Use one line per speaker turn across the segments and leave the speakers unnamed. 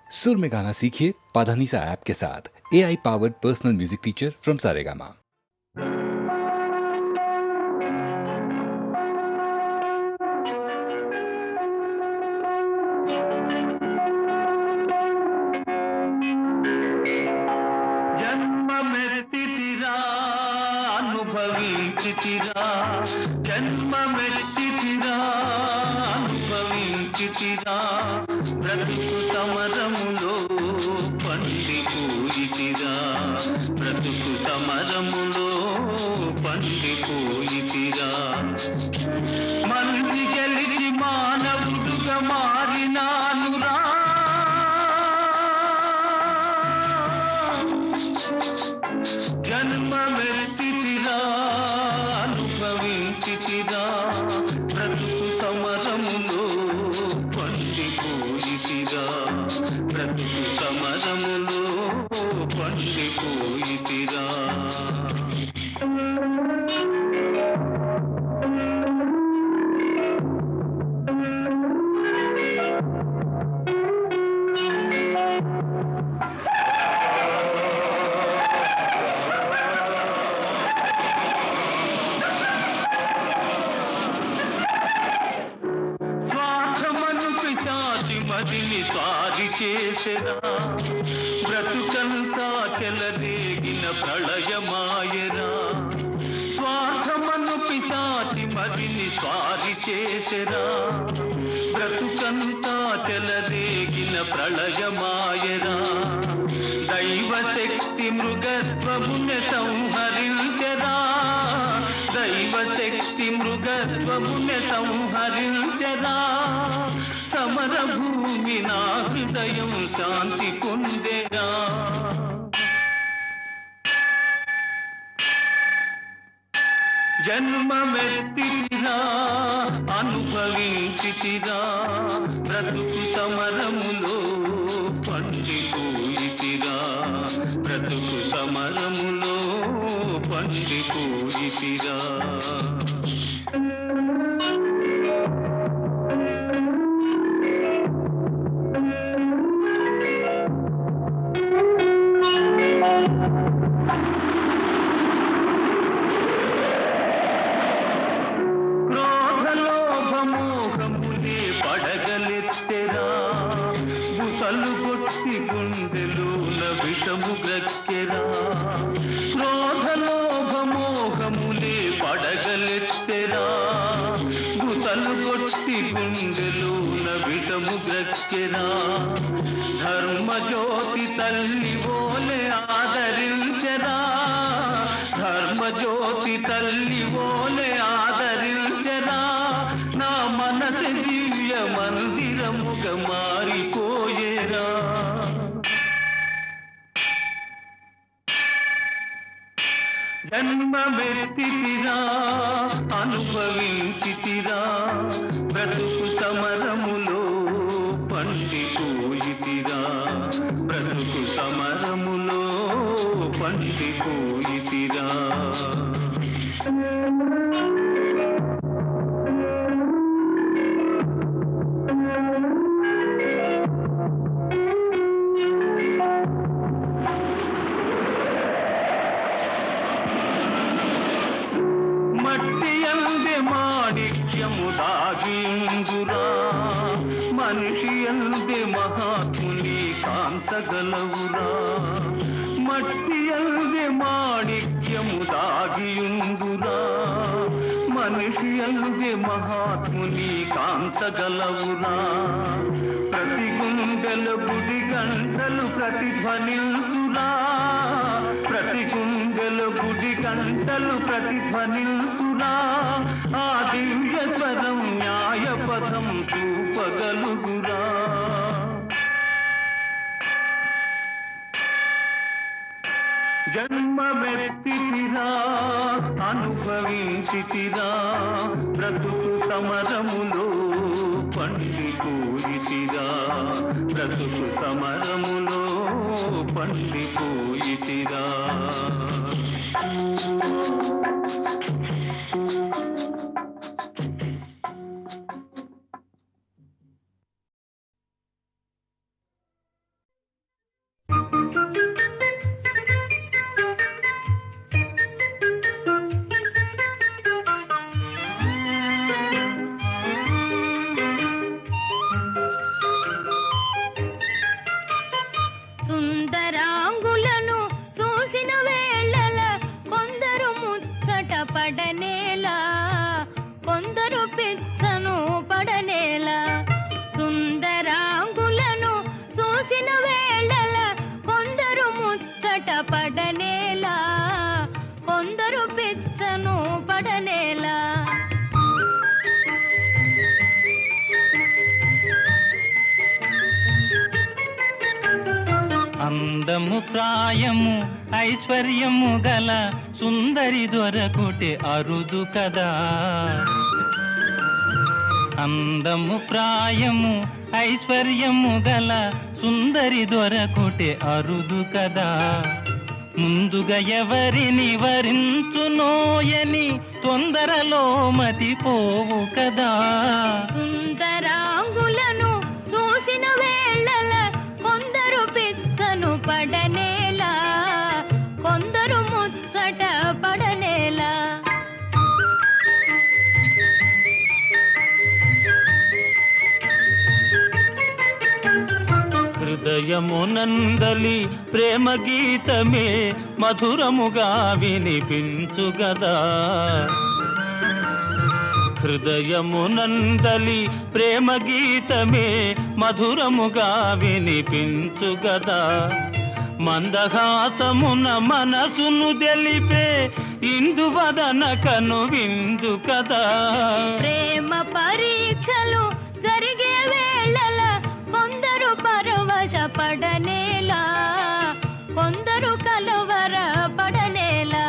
सुर में गाना सीखिए पाधानीसा ऐप के साथ। AI powered personal music teacher from Saregama.
జన్మ మెరితిరా అనుభవించితిరా జన్మ మెరితిరా అనుభవించితిరా బ్రతుకు సమరములో పండిపోయితిరా బ్రతుకు సమరములో పండిపోయితిరా మంది గెలిచి మానవుడుగా మారినానురా జన్మ మెరితిరా అనుభవించితిరా బ్రతుకు సమరములో పండిపోయితిరా బ్రతుకు సమరములో పండిపోయితిరా మదిని సారి చేసెరా బ్రతుకంతా చెలరేగిన ప్రళయమాయరా స్వార్థమను పిశాచి మదిని సారి చేసెరా బ్రతుకంతా చెలరేగిన ప్రళయమాయరా దైవ శక్తి మృగత్వముని సంహరించెరా దైవ శక్తి మృగత్వముని సంహరించెరా సమర భూమి నా హృదయం శాంతి పొందెరా జన్మమెత్తిరా అనుభవించితిరా బ్రతుకు సమరములో పండిపోయితిరా బ్రతుకు సమరములో పండిపోయితిరా పడగలెత్తెరా బుసలు కొట్టి గుండెలోన విషము గ్రక్కెరా క్రోధలోభమోహములే పడగలెత్తెరా బుసలు కొట్టి గుండెలోన విషము గ్రక్కెరా ధర్మజ్యోతి తల్లి ఓలే ఆదరించెరా ధర్మజ్యోతి తల్లి ఓలే ఆదరించెరా నా మనసు దివ్య మందిరముగా మారిపోయేరా జన్మమెత్తితిరా అనుభవించితిరా బ్రతుకు సమరములో పండిపోయితిరా బ్రతుకు సమరములో పండిపోయితిరా మట్టి అందే మాణిక్యము దాగిందురా మనిషి అందే మహాత్ముని కాంతగలవురా మట్టి అందే మాణిక్యము దాగియుందురా మనిషి అందే మహాత్ముని కాంతగలవురా ప్రతి గుండెల గుడి గంటలు ప్రతిధ్వనిల్తురా ప్రతి గుండెల గుడి గంటలు ప్రతిధ్వనిల్తురా ఆ దివ్య స్వరం న్యాయ పదం చూపగలుగురా జన్మమెత్తితిరా అనుభవించితిరా బ్రతుకు సమరములో పండిపోయితిరా బ్రతుకు సమరములో పండిపోయితిరా
పడనేలా, కొందరు పిచ్చను పడనేలా. సుందరాంగులను చూసిన వేళల కొందరు ముచ్చట పడనేలా, కొందరు పిచ్చను పడనేలా.
అందము ప్రాయము ఐశ్వర్యము గల సుందరి దొరకుటే అరుదు కదా. అందము ప్రాయము ఐశ్వర్యము గల సుందరి దొరకుటే అరుదు కదా. ముందుగా ఎవరిని వరించునోయని తొందరలో మతిపోవు కదా.
సుందరాంగులను చూసిన వేళల కొందరు పిచ్చను పడనేలా, కొందరు ముచ్చట పడనేలా.
హృదయమునందలి ప్రేమ గీతమే మధురముగా వినిపించుగదా. హృదయమునందలి ప్రేమ గీతమే మధురముగా వినిపించుగదా. మందహాసమున మనసును తెలిపే ఇందువదన కను విందు కదా.
ప్రేమ పరీక్షలు జరిగే వేళల కొందరు పరవశ పడనేలా, కొందరు కలవర పడనేలా.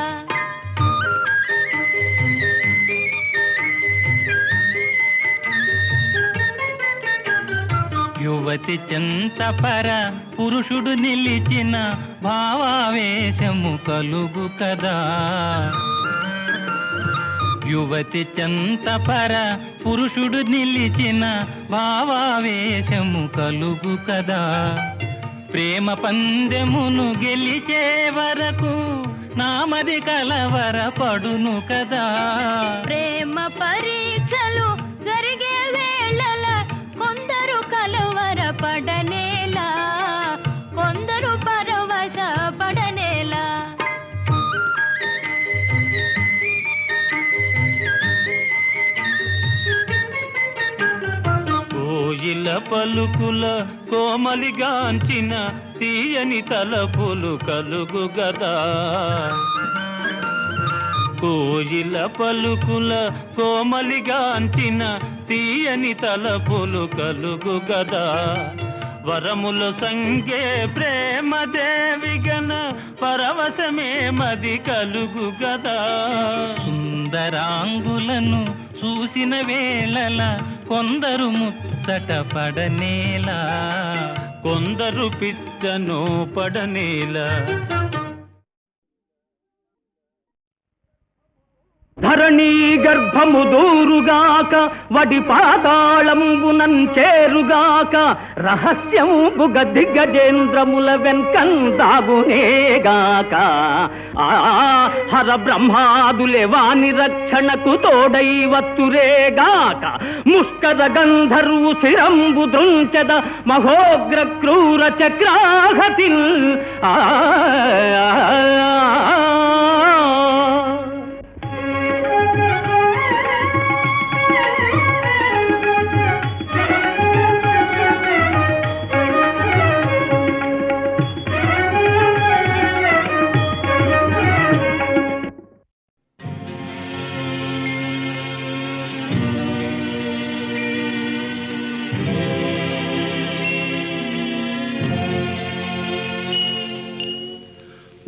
యువతి చెంతపర పురుషుడు నిలిచిన భావావేశము కలుగు కదా. యువతి చెంతపర పురుషుడు నిలిచిన భావావేశము కలుగు కదా. ప్రేమ పందెమును గెలిచే వరకు నామది కలవర పడును కదా.
ప్రేమ పరీక్షలు జరిగే వేళల కొందరు కలవర పడనేలా, కొందరు పరవశ పడనేలా.
కోయిల పలుకుల కోమలిగాంచిన తీయని తలపులు కలుగు గదా. కోయిల పలుకుల కోమలిగాంచిన తీయని తలపులు కలుగు గదా. వరములు సంగే ప్రేమ దేవిగన పరవశమే మది కలుగు గదా. సుందరాంగులను చూసిన వేళల కొందరు ముచ్చట పడనేలా, కొందరు పిచ్చను పడనేలా.
ధరణీ గర్భము దూరుగాక, వడి పాతాళంబునం చేరుగాక, రహస్యంబుగ దిగ్గజేంద్రముల వెంకందాగునేగాక. హర బ్రహ్మాదులే వాని రక్షణకు తోడై వత్తురేగాక. ముష్కర గంధర్వు శిరంబు దృంచద మహోగ్ర క్రూర చక్రాహతిల్.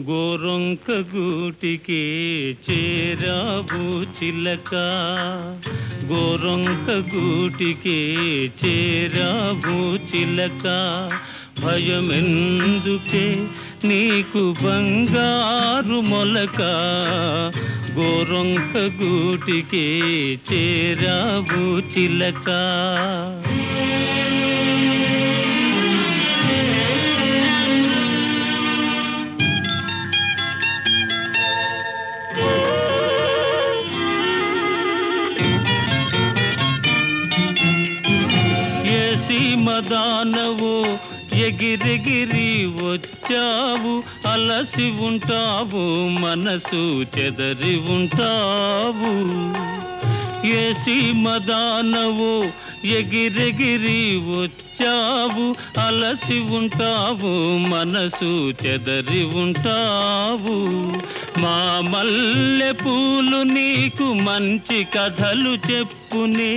గోరొంక గూటికి చేరావు చిలక, గోరొంక గూటికి చేరావు చిలక. భయమెందుకే నీకు బంగారు మొలక, గోరొంక గూటికి చేరావు చిలక. మదానవు ఎగిరెగిరి వచ్చావు అలసి ఉంటావు మనసు చెదరి ఉంటావు ఏసి మదానవు ఎగిరెగిరి వచ్చావు అలసి ఉంటావు మనసు చెదరి ఉంటావు మా మల్లె పూలు నీకు మంచి కథలు చెప్పునే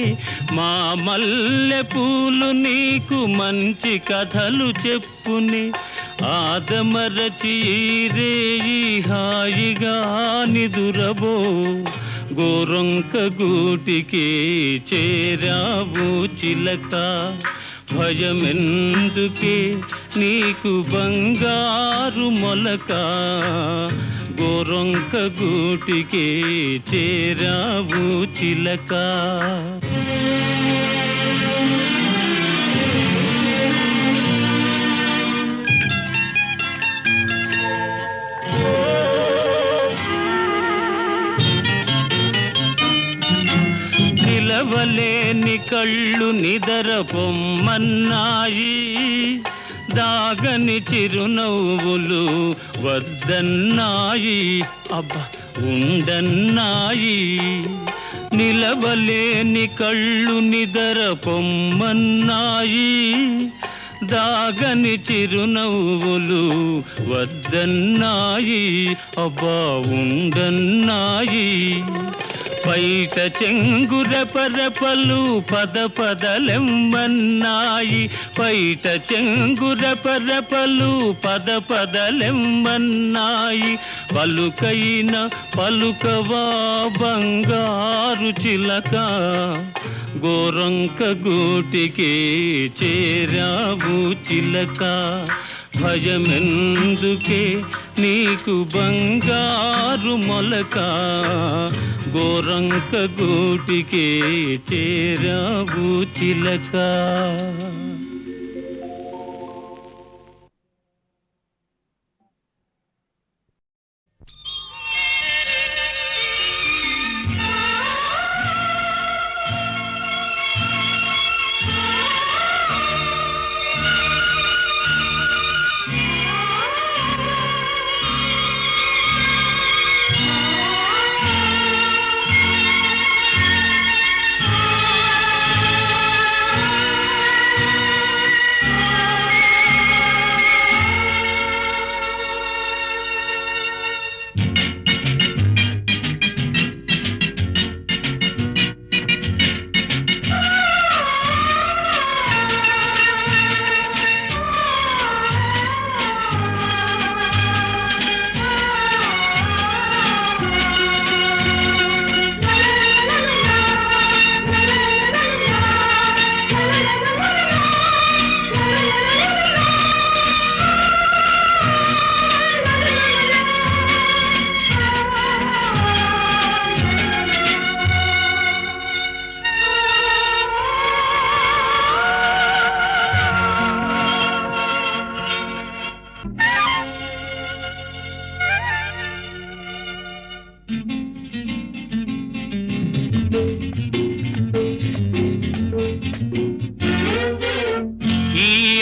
మా మల్లె పూలు నీకు మంచి కథలు చెప్పునే ఆదమరచి రేయి హాయిగా నిదురబో గోరొంక గూటికి చేరావు చిలక భయమెందుకే నీకు బంగారు మొలక గోరొంక గూటికి చేరావు చిలక నిలవలేని కళ్ళు నిదర పొమ్మన్నాయి దాగని చిరునవ్వులు వద్దన్నాయి అబ్బా ఉండన్నాయి నిలవలేని కళ్ళు నిదర పొమ్మన్నాయి దాగని చిరునవ్వులు వద్దన్నాయి అబ్బా ఉండన్నాయి పైట చెంగురపరపలు పద పదలెమ్మన్నాయి పైట చెంగురపరపలు పద పదలెమ్మన్నాయి పలుకైన పలుకవా బంగారు చిలక గోరొంక గూటికి చేరావు చిలక భయమెందుకే నీకు బంగారు మొలక గోరొంక గూటికి చేరావు చిలక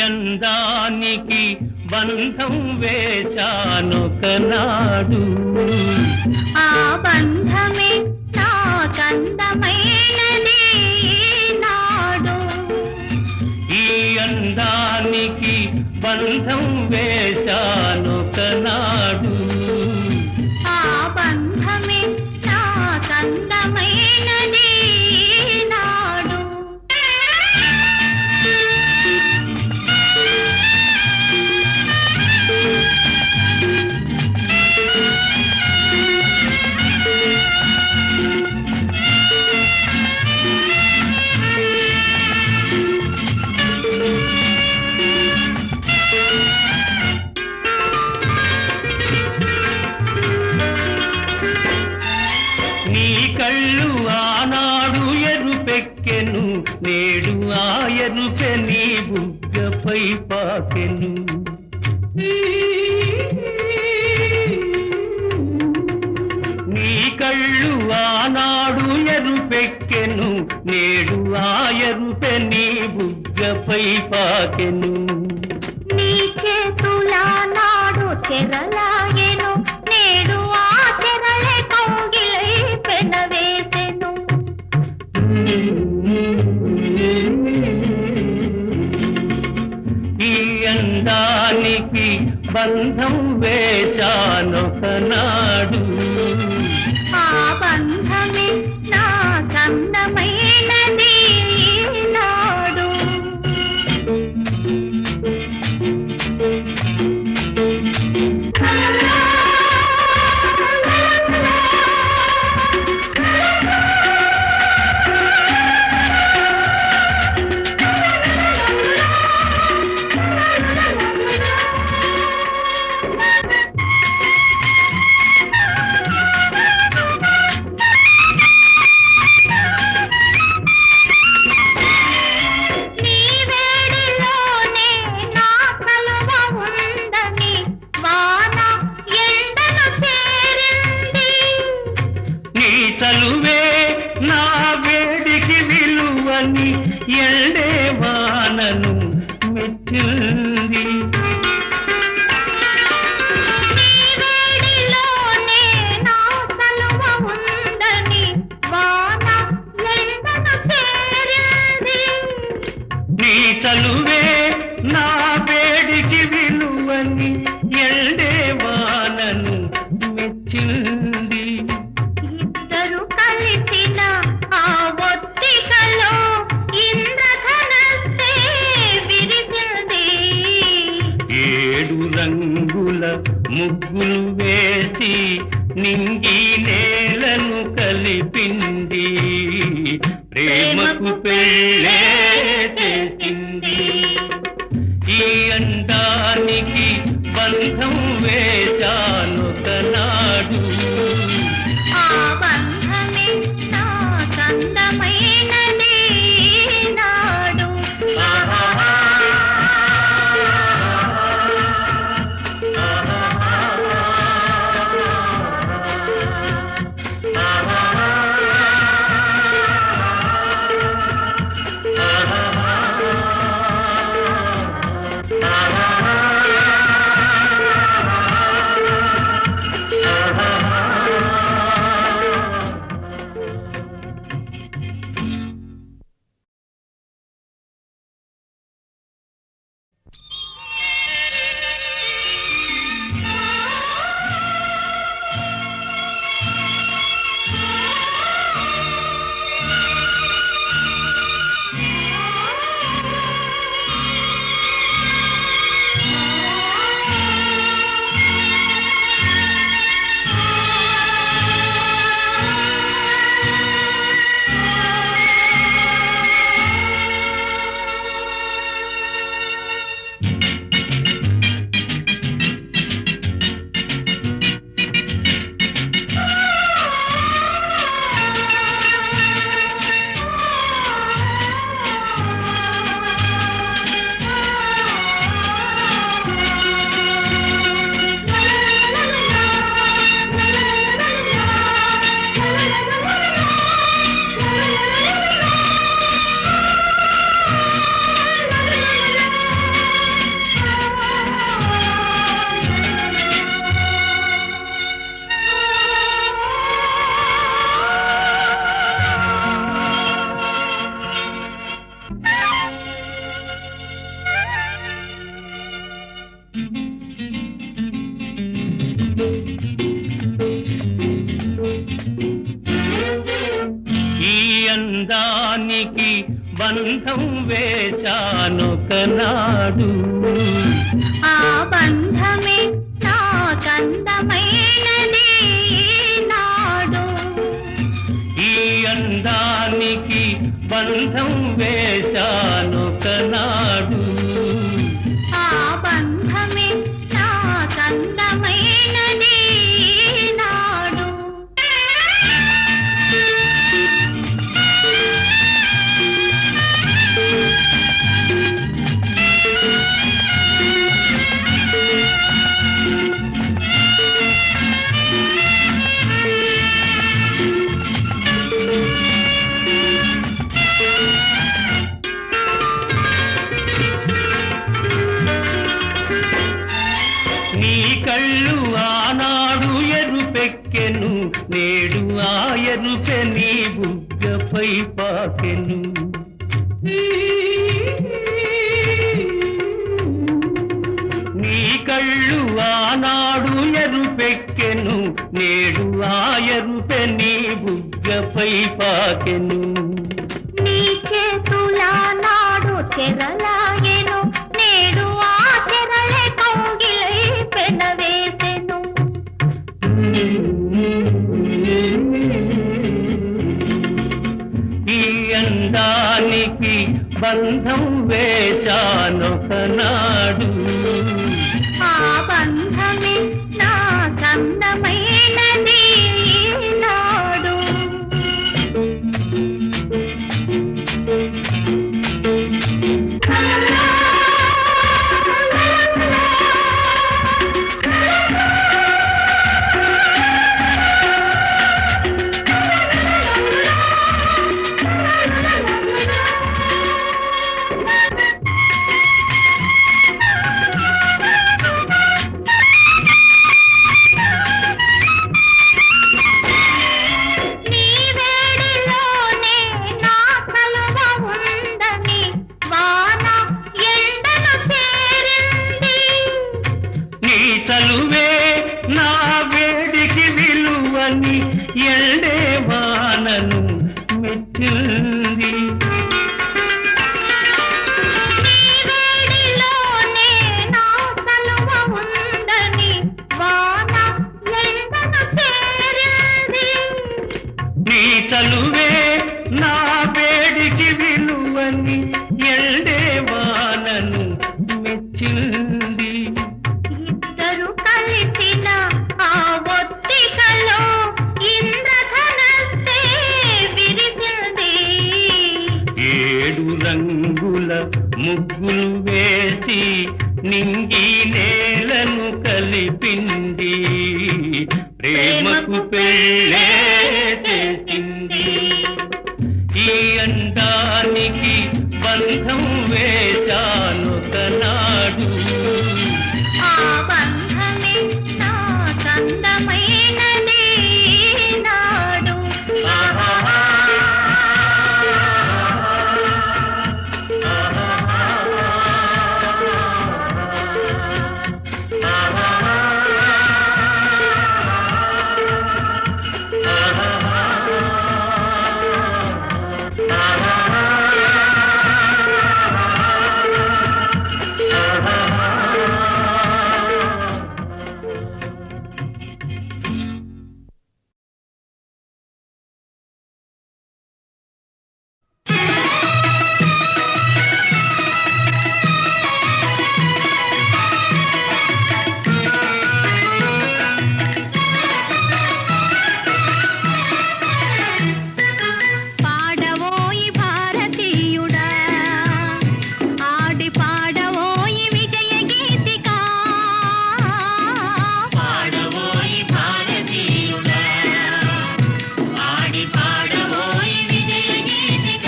అందానికి బంధం వేశానొకనాడు
ఆ బంధమే నాకందమైనది నాడు
ఈ అందానికి బంధం వేశానొకనాడు
ఆ బంధమే నాకందమైనది నాడు
కళ్ళు ఆనాడు ఎరుపెక్కెను నేడు ఆ ఎరుపె నీ బుగ్గపై పాకెను నీ కళ్ళు ఆనాడు ఎరుపెక్కెను నేడు ఆ ఎరుపె నీ బుగ్గపై పాకెను
తెరలాగెను నేడు ఆ తెరలే కౌగిలై పెనవేసెను.
ఈ అందానికి బంధం వేశానొకనాడు,
ఆ బంధమే నా అందమైనది నాడు. నీ వేడిలోనే నా కలువ ఉందని వాన ఎండను చేరింది.
నీ చలువే నా వేడికి విలువని ఎండే వానను మెచ్చింది.
నీ వేడిలోనే నా కలువ ఉందని వాన ఎండను చేరింది.
నీ చలువే నా వేడికి విలువని ఎండే వానను మెచ్చింది.
ఇద్దరు కలిసిన ఆ ఒత్తికలో ఇంద్రధనస్సే విరిసింది.
7 రంగుల ముగ్గులు వేసి నింగి నేలను కలిపింది, ప్రేమకు పెళ్ళే చేసింది. ఈ అందానికి బంధం వేశానొకనాడు,
ఆ బంధమే నా అందమైనది నాడు.
ఈ అందానికి బంధం వేశానొకనాడు,
ఆ బంధమే నా అందమైనది నాడు.
ఈ అందానికి బంధం వేశానొకనాడు,
ఆ బంధమే నా అందమైనది నాడు.
కళ్ళు ఆనాడు ఎరుపెక్కెను, నేడు ఆ ఎరుపె నీ బుగ్గపై పాకెను. నీ కళ్ళు ఆనాడు ఎరుపెక్కెను, నేడు ఆ ఎరుపె నీ బుగ్గపై పాకెను.
నీ చేతులా నాడు చెరలాగెను, నేడు ఆ చెరలే కౌగిలై పెనవేసెను.
ఈ అందానికి బంధం వేశానొకనాడు,
ఆ బంధమే నా కందమైనది నాడు. నీ వేడిలోనే నా కలువ ఉందని వాన ఎండను చేరింది.
నీ చలువే నా వేడికి విలువని ఎండే వానను మెచ్చింది.
నీ వేడిలోనే నా కలువ ఉందని వాన ఎండను చేరింది.
నీ చలువే నా వేడికి విలువని ఎండే వానను మెచ్చింది.
ఇద్దరు కలిసిన ఆ ఒత్తికలో ఇంద్రధనస్సే విరిసింది.
7 రంగుల ముగ్గులు వేసి నింగి నేలను కలిపింది, ప్రేమకు పెళ్ళే చేసింది. ఈ అందానికి బంధం వేశానొకనాడు,
ఆ బంధమే నా కందమైనది నాడు. పాడవోయి భారతీయుడా, ఆడి పాడవోయి విజయ గీతిక. పాడవోయి భారతీయుడా, ఆడి పాడవోయి విజయ గీతిక.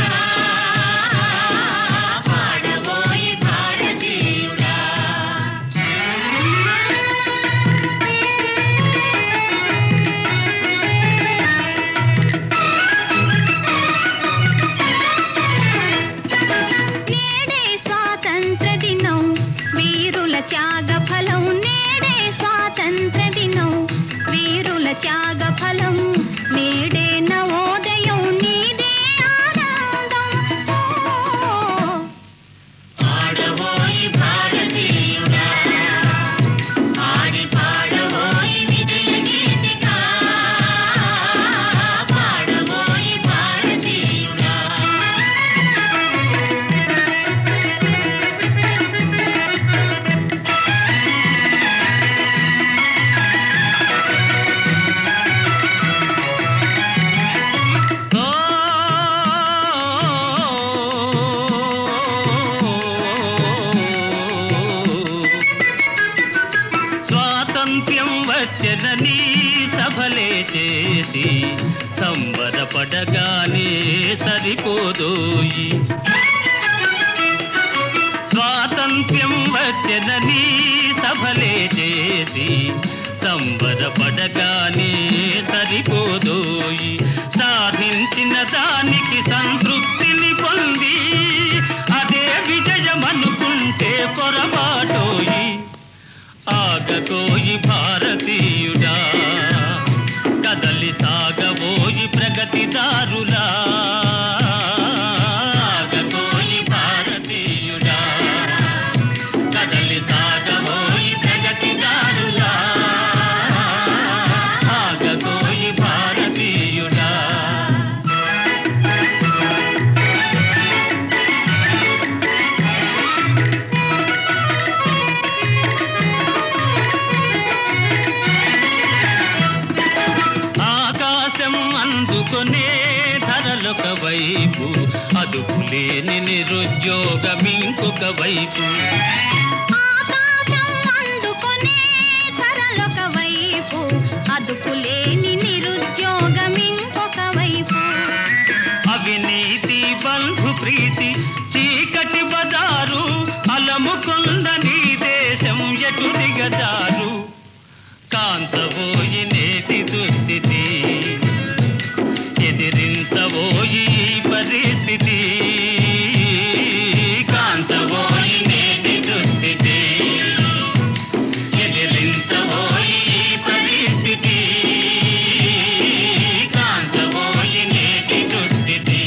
పాడవోయి భారతీయుడా. నేడే స్వాతంత్ర దినం, వీరుల త్యాగ ఫలం. నేడే స్వాతంత్ర దినం, వీరుల త్యాగ ఫలం. నేడే నవోదయం, నీదే ఆనందం. పాడవోయి భారతీయుడా, ఆడి పాడవోయి విజయ గీతిక. పాడవోయి భారతీయుడా. స్వాతంత్ర్యం వచ్చెదని సభలే చేసి సంబరపడగానే సరిపోదోయి. స్వాతంత్ర్యం వచ్చెనని సభలే చేసి సంబరపడగానే సరిపోదోయి. సాధించిన దానికి సంతృప్తిని పొంది అదే విజయమనుకుంటే పొరపాటోయి. ఆగకోయి భారతీయుడా, కదలి సాగబోయి ప్రగతిదారులా. ఆగకోయి భారతీయుడా, కదలి సాగబోయి ప్రగతిదారులా. ఆగకోయి భారతీయుడా. అందుకొనే ధరలొక వైపు, అదుపులేని నిరుద్యోగం ఇంకొక వైపు.
ఆకాశం అందుకొనే ధరలొక వైపు, అదుపులేని నిరుద్యోగం ఇంకొక వైపు.
అవినీతి బంధు ప్రీతి చీకటి బజారు, అలముకొండ నీ దేశం ఎటు దిగజారు. కాంతబోయి నేటి దుస్థితి, ఎదిరించబోయి పరిస్థితి. కాంతబోయి నేటి దుస్థితి, ఎదిరించబోయి పరిస్థితి. కాంతబోయి నేటి దుస్థితి.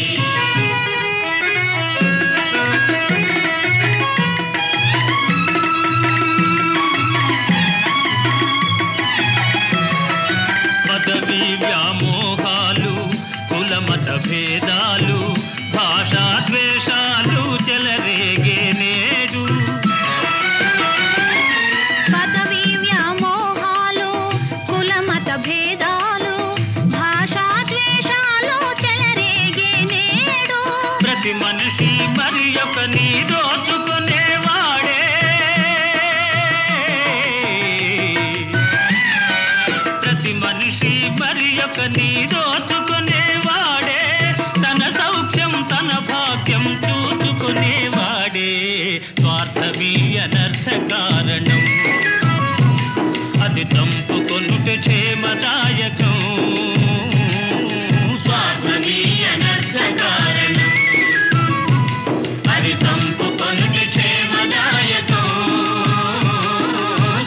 పదవి వ్యామోహాలు, కులమత భేదాలు, భాషా ద్వేషాలు చెలరేగే నేడు.
పదవి వ్యామోహాలు, కులమత భేదాలు, భాషా ద్వేషాలు చెలరేగే నేడు.
ప్రతి మనిషి మరి ఒకని దోచుకునేవాడే. ప్రతి మనిషి మరి ఒకని దోచుకునేవాడే. తన సౌఖ్యం తన భాగ్యం చూసుకునేవాడే. స్వార్థమీ అనర్థ కారణం, అది చంపుకొనుట క్షేమదాయకం. స్వార్థమీ అనర్థ కారణం, అది చంపుకొనుట క్షేమదాయకం.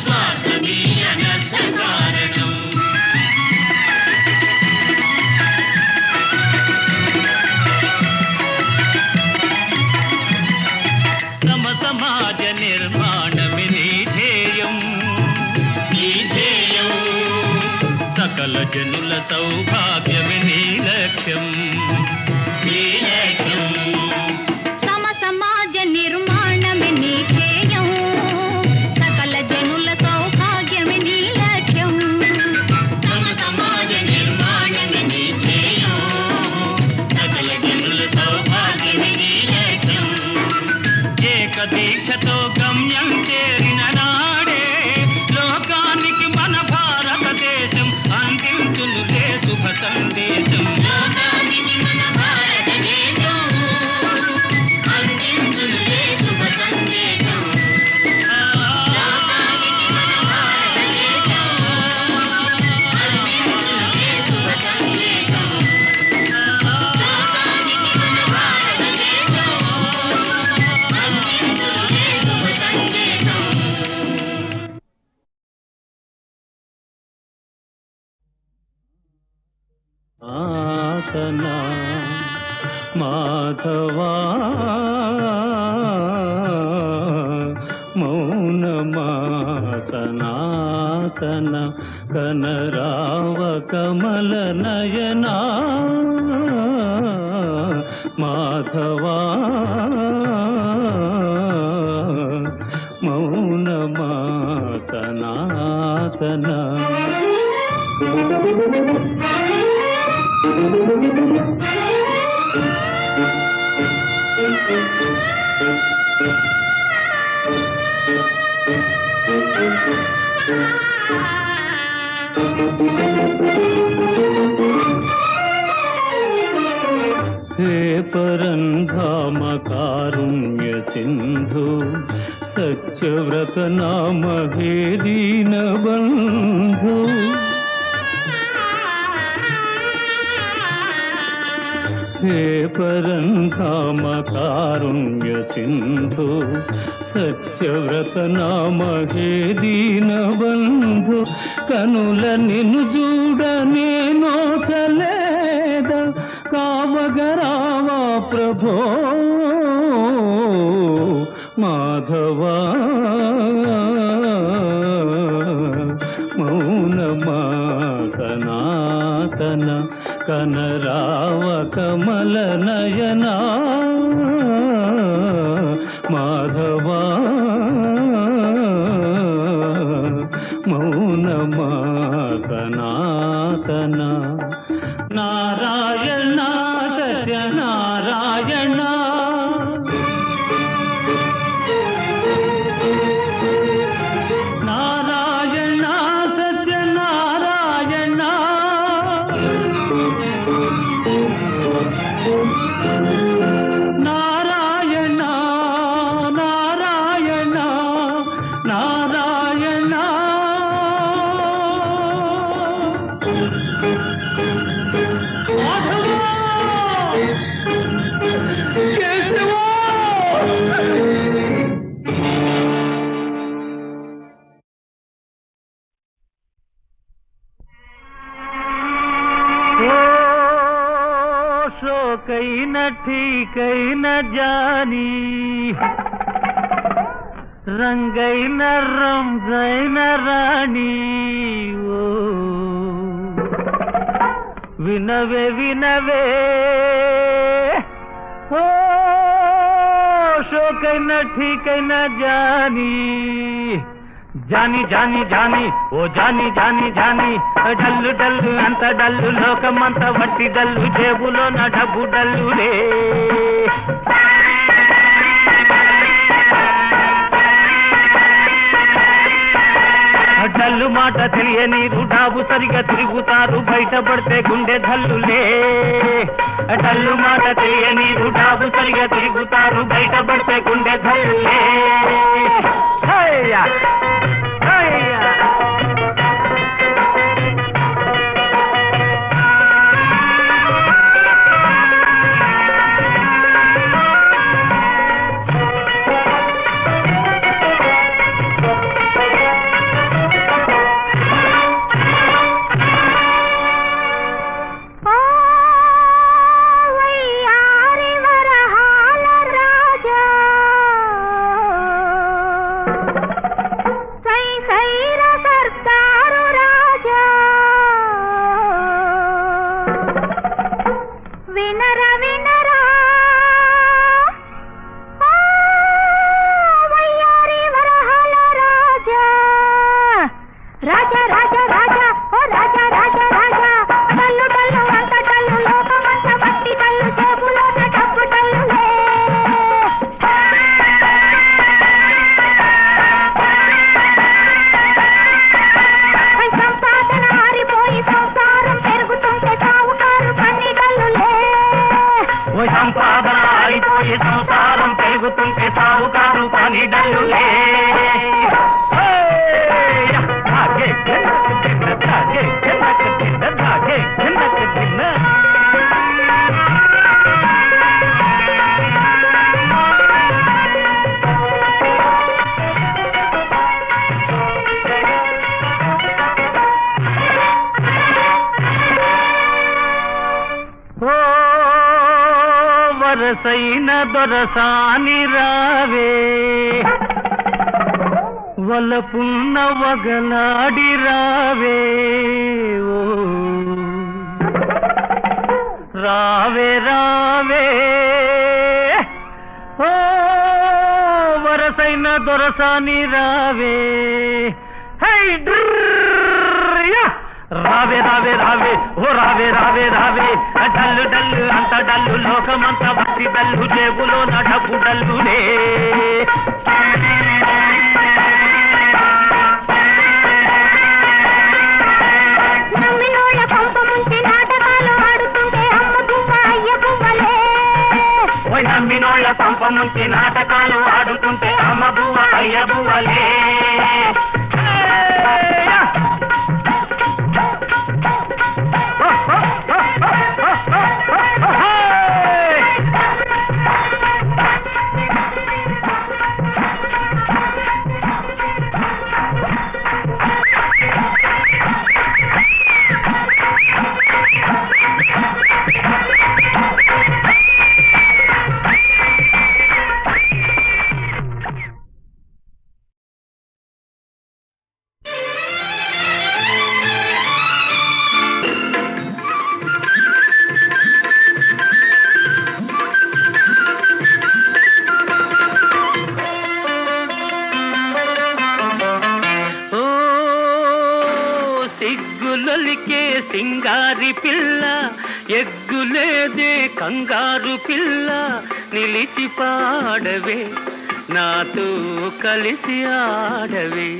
స్వార్థమీ అనర్థ కారణం. సమ సమాజ నిర్మాణమే నీ ధ్యేయం, నీ ధ్యేయం. సకల జనుల సౌభాగ్యమే నీ లక్ష్యం, నీ లక్ష్యం.
సమ సమాజ నిర్మాణమే నీ ధ్యేయం, సకల జనుల సౌభాగ్యమే నీ లక్ష్యం.
సమ సమాజ నిర్మాణమే నీ ధ్యేయం, సకల జనుల సౌభాగ్యమే నీ లక్ష్యం. ఏక దీక్షతో గమ్యం చేరిన నాడే లోకానికి మన భారతదేశం అందించునులే శుభ సందేశం. లోకానికి మన భారతదేశం అందించునులే శుభ సందేశం. లోకానికి మన భారతదేశం అందించునులే శుభ సందేశం. లోకానికి మన భారతదేశం అందించునులే శుభ సందేశం. ఆసన మాధవా మౌనమాసనాసన కనరావ కమల నయనా మాధవా మౌనమాసనాసన. हे परन्धाम कारुण्य सिन्धु सत्यव्रत नाम हे दीनबन्धु हे परन्धाम कारुण्य सिन्धु सत्यव्रत नाम हे दीनबन्धु कनुल निन्नु చూడ నేను చలేద కావగరావా ప్రభో మాధవా మౌనమా సనాతన కనరావ కమల నయనా మాధవా మౌనమా సనాతన నారాయణ సత్యనారాయణ నారాయణ సత్యనారాయణ నారాయణ నారాయణ నారాయణ शोकैन ठीकैन जानी रंगैन रमजैन रानी ओ विनवे विनवे ओ शोकैन ठीकैन जानी जानी जानी जानी ओ जानी जानी जानी डल्लु डल्लु अंत डल्लु लोकమంత వట్టి డల్లు జేబులో నా డబ్బు డల్లు రే డల్లు మాట తెలియని రుడాబు సరిగా తిరుగుతారు బయటపడితే గుండె ధల్లులే డల్లు మాట తెలియని రుడాబు సరిగా తిరుగుతారు బయటపడితే గుండె ధల్లులే హయ్యా సంసారం పెరుగుతుంటే సావుకారు పని డల్లులే వరసైన దొరసాని రావే వలపున్న వగలాడి రావే ఓ రావే రావే ఓ వరసైన దొరసాని రావే హై రావే రావే రావే ఓ రావే రావే రావే డల్లు డల్లు అంత డల్లు లోకమంతా భక్తి డల్లు జేబులో నా డబ్బు డల్లునే
నమ్మినోళ్ళ పంప ముంచి నాటకాలు ఆడుతుంటే అమ్మ గువ్వ అయ్య గువ్వలే
నుంచి నాటకాలు ఆడుతుంటే అమ్మ బువ్వ అయ్య బువ్వలే.
సిగ్గులొలికే సింగారి పిల్ల, ఎగ్గులేదే కంగారు పిల్ల, నిలిచి పాడవే నాతో కలిసి ఆడవే.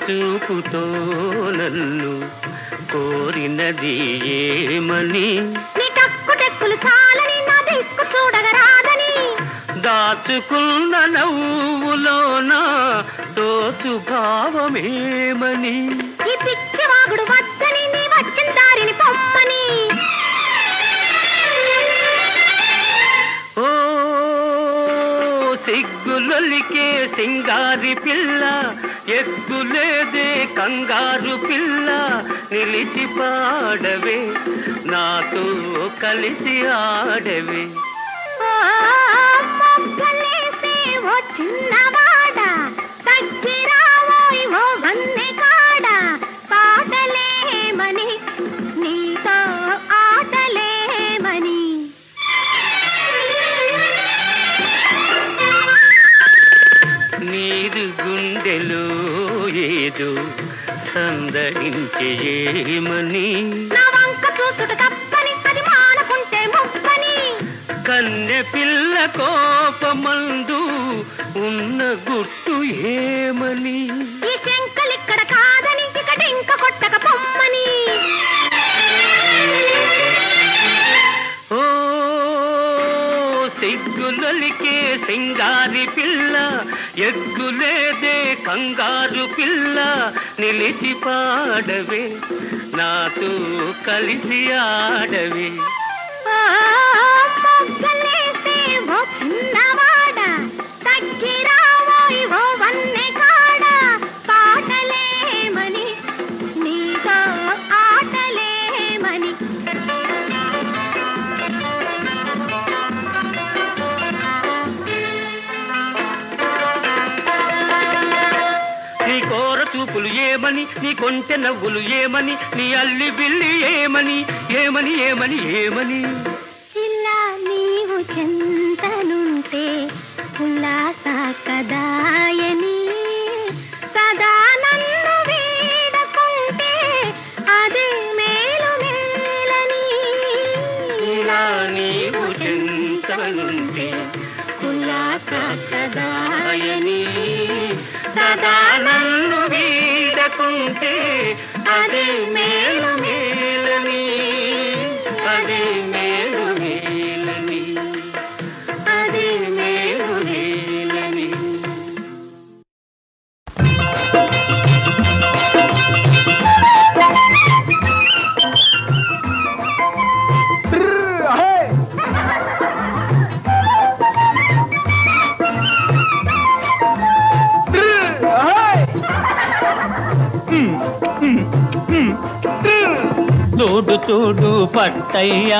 చూపుతో నన్ను కోరినది ఏమని,
టక్కులు చాలని నా దిక్కు చూడగరాదని,
దాచుకున్న నవ్వులోన దోచు భావమేమని,
ఈ పిచ్చివాగుడు వద్దని నీ వచ్చిన దారిని పొమ్మని.
ఓ సిగ్గులొలికే సింగారి పిల్ల, ఎగ్గులేదే కంగారు పిల్ల, నిలిచి పాడవే నాతో కలిసి ఆడవే.
మొగ్గలేసే ఓ చిన్నవాడ, తగ్గిరావోయ్ ఓ వన్నె కాడ, పాటలేమని నీతో ఆటలేమని.
నీరు గుండెలో ఏదో సందడించే ఏమని,
నా వంక చూసుట తప్పని అది మానకుంటే ముప్పని,
కన్నె పిల్ల కోపమందు ఉన్న గుట్టు ఏమని,
ఈ శంకలిక్కడ కాదని ఇకటింక కొట్టక పొమ్మని.
ఓ సిగ్గులొలికే సింగారి పిల్ల, ఎగ్గులేదే కంగారు పిల్ల, నిలిచి పాడవే నాతో కలిసి ఆడవే.
మొగ్గలేసే ఓ చిన్నవాడ, తగ్గిరావోయ్ ఓ వన్నె కాడ, పాటలేమని నీతో ఆటలేమని.
నీ కోర చూపులు ఏమని, నీ కొంచె నవ్వులు ఏమని, నీ అల్లి బిల్లి ఏమని ఏమని ఏమని ఏమని.
ఇలా నీవు చెంతనుంటే ఉల్లాస కదాయని, సదా నన్ను వీడకుంటే అదే మేలు మేలని.
ఇలా నీవు చెంతనుంటే ఉల్లాస కదాయని, సదా నన్ను వీడకుంటే అదే మేలు మేలని, అదే మేలు మేలని, అదే మేలు మేలని. చూడు చూడు పట్టయ్యా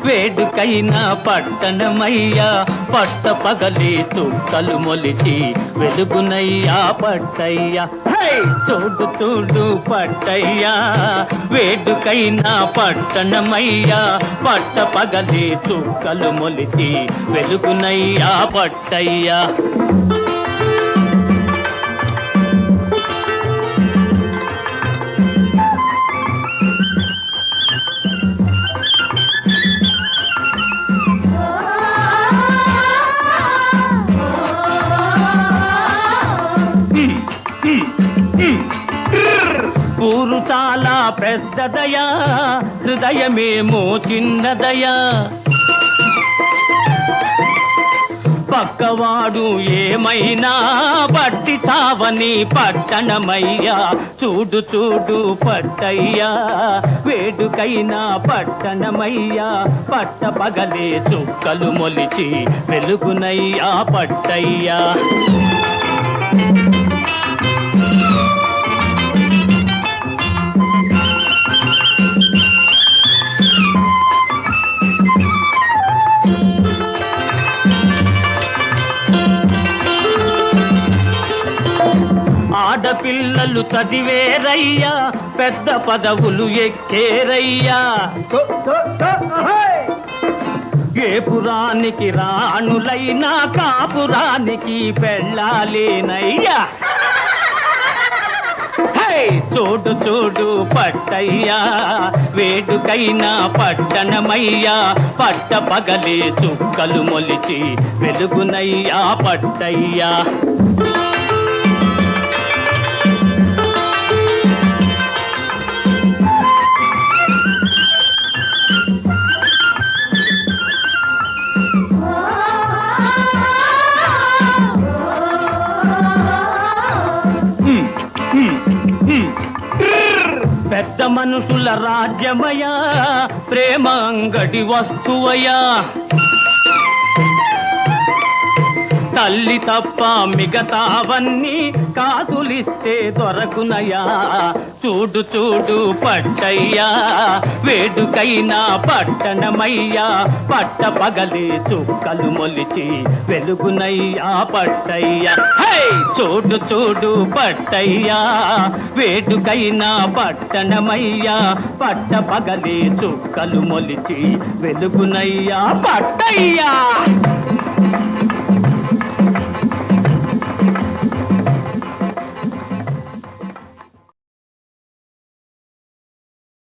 వేడుకైనా పట్టణమయ్యా పట్ట పగలి చుక్కలు మొలిచి వెలుగునయ్యా పట్టయ్యా చూడు చూడు పట్టయ్యా వేడుకైనా పట్టణమయ్యా పట్ట పగలి చుక్కలు మొలిచి వెలుగునయ్యా పట్టయ్యా ఊరు చాలా పెద్దదయా హృదయమేమో చిన్నదయా పక్కవాడు ఏమైనా పట్టి తావని పట్టణమయ్యా చూడు చూడు పట్టయ్యా వేడుకైనా పట్టణమయ్యా పట్ట పగలే చుక్కలు మొలిచి వెలుగునయ్యా పట్టయ్యా ఆడపిల్లలు చదివేరయ్యా పెద్ద పదవులు ఎక్కేరయ్యా ఏ పురానికి రాణులైనా కాపురానికి పెళ్ళాలేనయ్యా చూడు చూడు పట్టయ్యా వేడుకైనా పట్టణమయ్యా పట్ట పగలే చుక్కలు మొలిచి వెలుగునయ్యా పట్టయ్యా పెద్ద మనుషుల రాజ్యమయా ప్రేమ అంగడి వస్తువయా తల్లి తప్ప మిగతావన్నీ కాసులిస్తే దొరకునయా చూడు చూడు పట్టయ్యా వేడుకైనా పట్టణమయ్యా పట్ట పగలే చుక్కలు మొలిచి వెలుగునయ్యా పట్టయ్యా చూడు చూడు పట్టయ్యా వేడుకైనా పట్టణమయ్యా పట్ట పగలే చుక్కలు మొలిచి వెలుగునయ్యా పట్టయ్యా